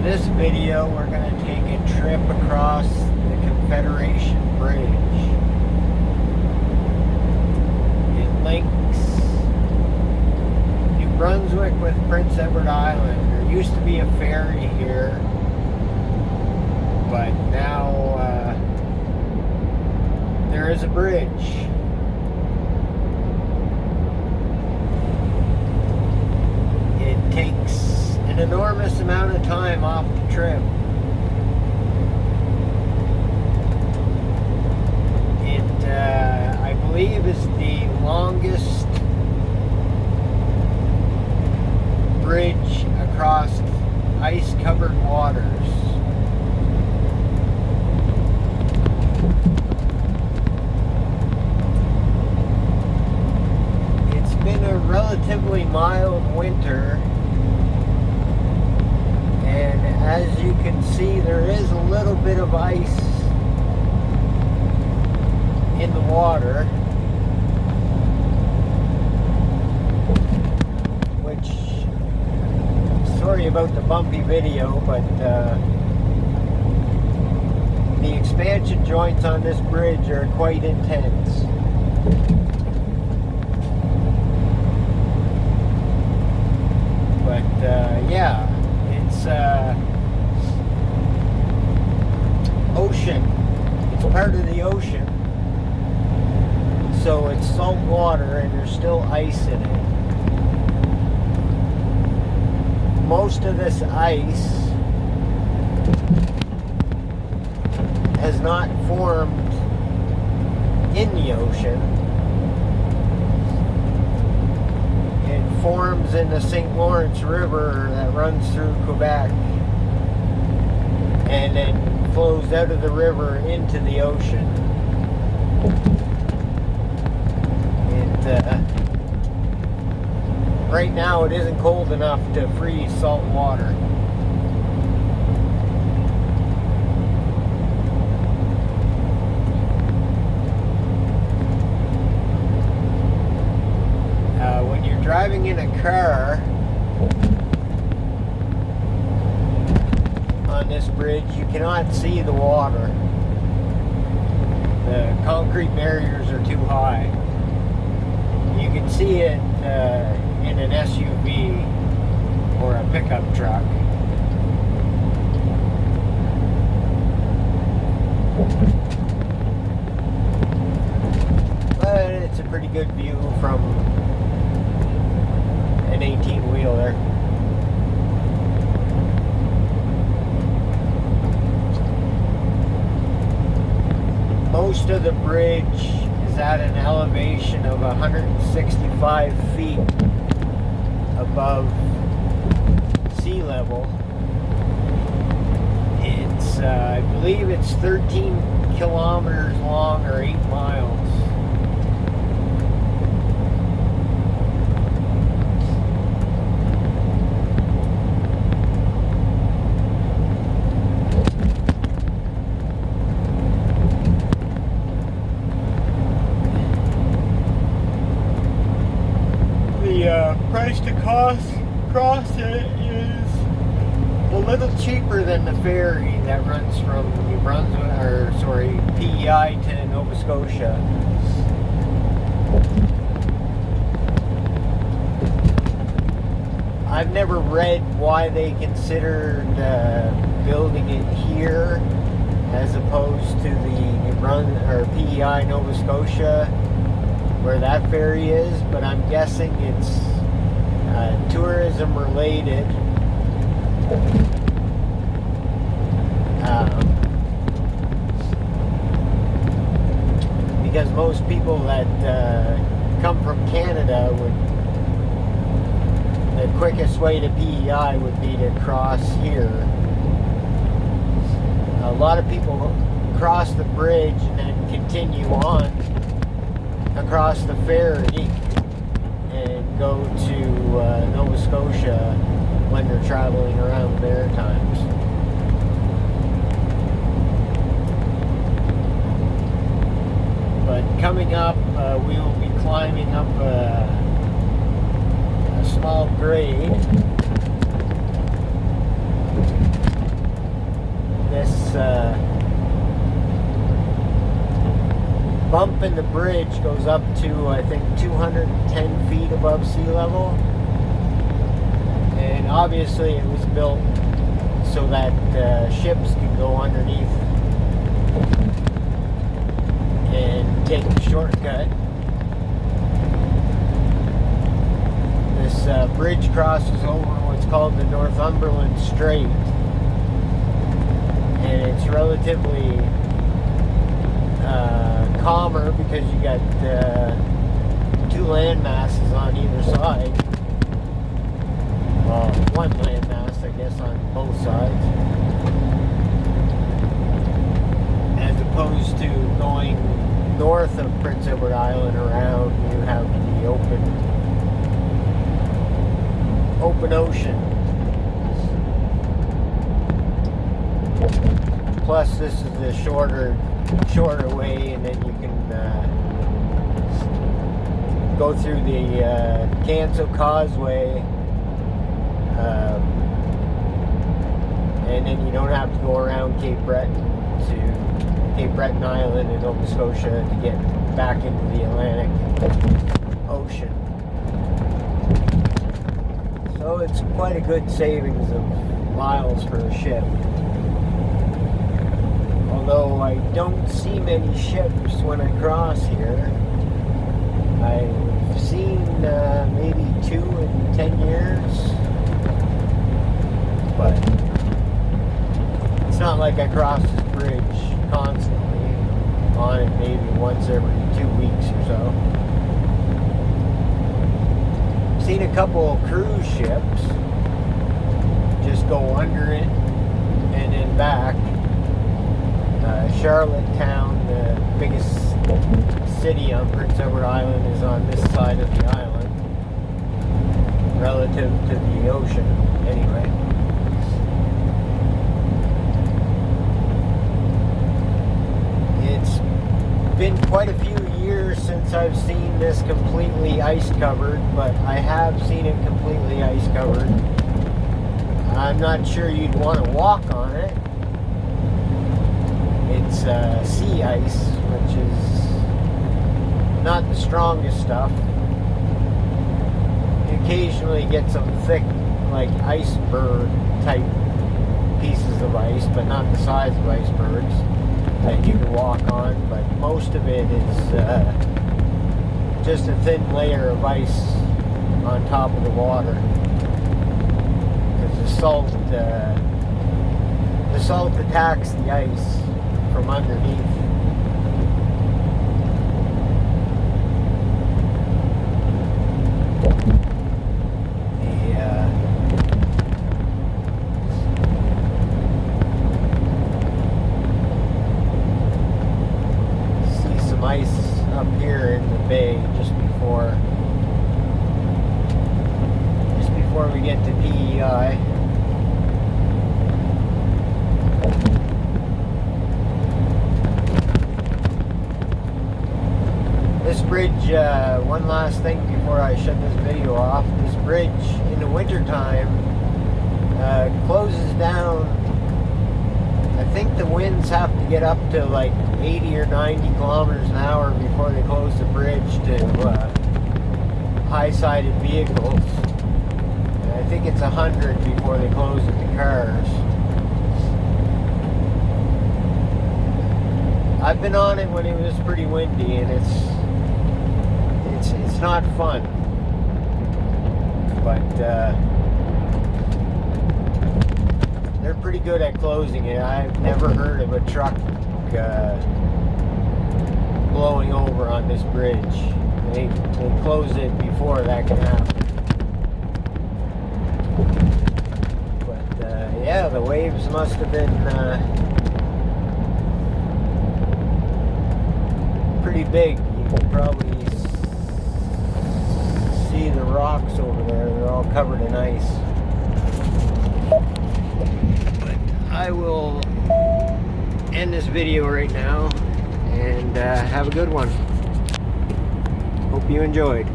this video, we're going to take a trip across the Confederation Bridge. It links New Brunswick with Prince Edward Island. There used to be a ferry here, but now there is a bridge. It takes an enormous amount of time off the trip. It, I believe, is the longest bridge across ice-covered waters. It's been a relatively mild winter. And as you can see, there is a little bit of ice in the water, which, sorry about the bumpy video, but the expansion joints on this bridge are quite intense. But yeah. It's ocean. It's part of the ocean. So it's salt water and there's still ice in it. Most of this ice has not formed in the ocean. It forms in the St. Lawrence River that runs through Quebec and then flows out of the river into the ocean. Right now it isn't cold enough to freeze salt water. When you're driving in a car on this bridge, you cannot see the water. The concrete barriers are too high. You can see it in an SUV or a pickup truck. But it's a pretty good view from an 18-wheeler. Most of the bridge is at an elevation of 165 feet above sea level. It's, I believe it's 13 kilometers long or 8 miles. The price to cross it is a little cheaper than the ferry that runs from New Brunswick, or sorry, PEI to Nova Scotia. I've never read why they considered building it here as opposed to the New Brunswick or PEI Nova Scotia, where that ferry is, but I'm guessing it's tourism related. Because most people that come from Canada the quickest way to PEI would be to cross here. A lot of people cross the bridge and then continue on across the ferry and go to Nova Scotia when they're traveling around the Maritimes. But coming up, we will be climbing up a small grade opened the bridge goes up to, I think, 210 feet above sea level. And obviously it was built so that ships can go underneath and take the shortcut. This bridge crosses over what's called the Northumberland Strait, and it's relatively calmer because you got two land masses on either side. Well, one landmass, I guess, on both sides, as opposed to going north of Prince Edward Island around. You have the open ocean. Plus, this is the shorter way, and then you can go through the Canso Causeway. And then you don't have to go around Cape Breton Island in Nova Scotia to get back into the Atlantic Ocean. So it's quite a good savings of miles for a ship. Although I don't see many ships when I cross here. I've seen maybe 2 in 10 years. But it's not like I cross this bridge constantly. On it maybe once every 2 weeks or so. I've seen a couple of cruise ships just go under it and then back. Charlottetown, the biggest city on Prince Edward Island, is on this side of the island relative to the ocean anyway. It's been quite a few years since I've seen this completely ice covered, but I have seen it completely ice covered. I'm not sure you'd want to walk on it. It's sea ice, which is not the strongest stuff. You occasionally get some thick, like iceberg type pieces of ice, but not the size of icebergs that you can walk on. But most of it is just a thin layer of ice on top of the water, because the salt attacks the ice from underneath. See some ice up here in the bay just before we get to PEI. This bridge, one last thing before I shut this video off, this bridge in the wintertime closes down. I think the winds have to get up to like 80 or 90 kilometers an hour before they close the bridge to high-sided vehicles. And I think it's 100 before they close it to cars. I've been on it when it was pretty windy, and it's not fun, but they're pretty good at closing it. I've never heard of a truck blowing over on this bridge. They close it before that can happen. But yeah, the waves must have been pretty big. You can probably see the rocks over there. They're all covered in ice. But I will end this video right now, and have a good one. Hope you enjoyed.